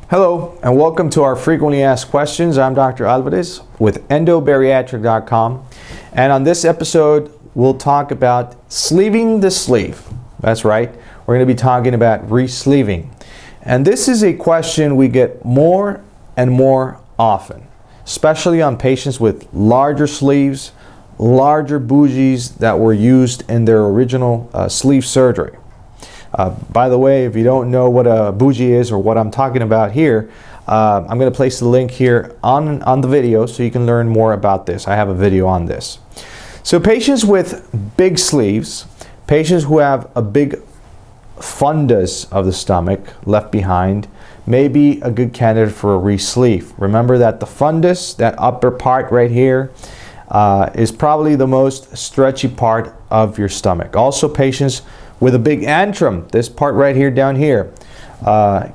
Hello and welcome to our frequently asked questions. I'm Dr. Alvarez with Endobariatric.com, and on this episode we'll talk about sleeving the sleeve. That's right, we're going to be talking about resleeving, and this is a question we get more and more often, especially on patients with larger sleeves, larger bougies that were used in their original sleeve surgery. By the way, if you don't know what a bougie is or what I'm talking about here, I'm going to place the link here on the video so you can learn more about this. I have a video on this. So patients with big sleeves, patients who have a big fundus of the stomach left behind, may be a good candidate for a resleeve. Remember that the fundus, that upper part right here, is probably the most stretchy part of your stomach. Also, patients with a big antrum, this part right here down here,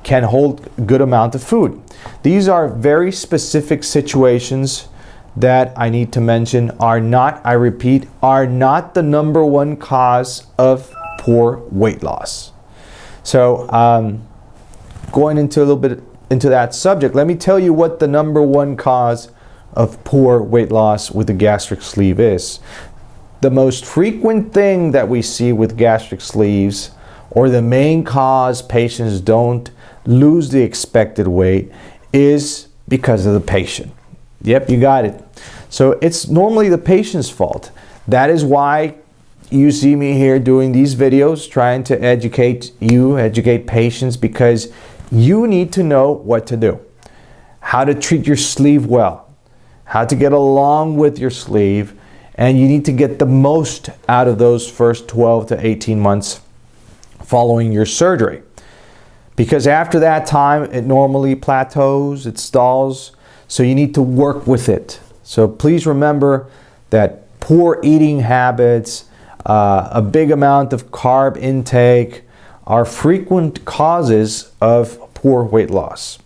can hold a good amount of food. These are very specific situations that I need to mention are not, I repeat, are not the number one cause of poor weight loss. So going into a little bit into that subject, let me tell you what the number one cause of poor weight loss with the gastric sleeve is. The most frequent thing that we see with gastric sleeves, or the main cause patients don't lose the expected weight, is because of the patient. Yep, you got it. So it's normally the patient's fault. That is why you see me here doing these videos, trying to educate patients, because you need to know what to do, how to treat your sleeve well, how to get along with your sleeve, and you need to get the most out of those first 12 to 18 months following your surgery. Because after that time, it normally plateaus, it stalls, so you need to work with it. So please remember that poor eating habits, a big amount of carb intake are frequent causes of poor weight loss.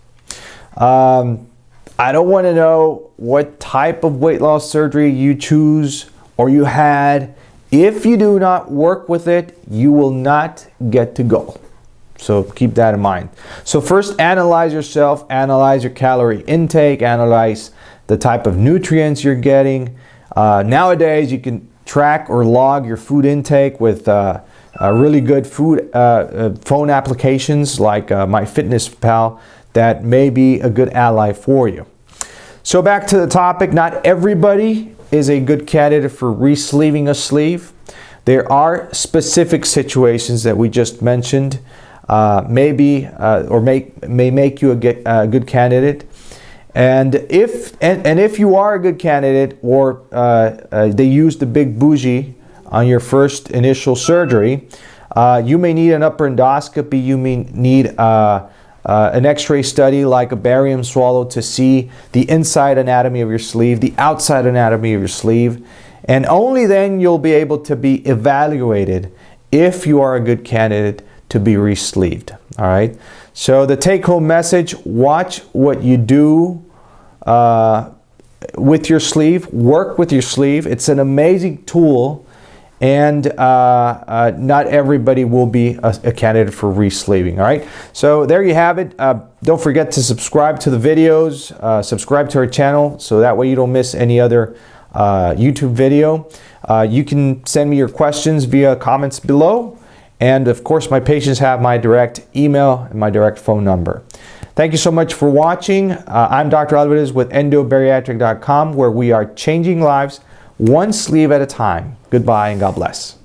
I don't want to know what type of weight loss surgery you choose or you had. If you do not work with it, you will not get to goal. So keep that in mind. So first, analyze yourself, analyze your calorie intake, analyze the type of nutrients you're getting. Nowadays, you can track or log your food intake with really good food phone applications like MyFitnessPal that may be a good ally for you. So back to the topic, not everybody is a good candidate for resleeving a sleeve. There are specific situations that we just mentioned may make you a good candidate. And if you are a good candidate, or they used the big bougie on your first initial surgery, you may need an upper endoscopy, you may need an x-ray study like a barium swallow to see the inside anatomy of your sleeve, the outside anatomy of your sleeve, and only then you'll be able to be evaluated if you are a good candidate to be resleeved. All right, so the take-home message: watch what you do with your sleeve, work with your sleeve. It's an amazing tool, and not everybody will be a candidate for resleeving. All right, so there you have it. Don't forget to subscribe to the videos, subscribe to our channel, so that way you don't miss any other YouTube video. You can send me your questions via comments below, and of course my patients have my direct email and my direct phone number. Thank you so much for watching. I'm Dr. Alvarez with Endobariatric.com, where we are changing lives one sleeve at a time. Goodbye and God bless.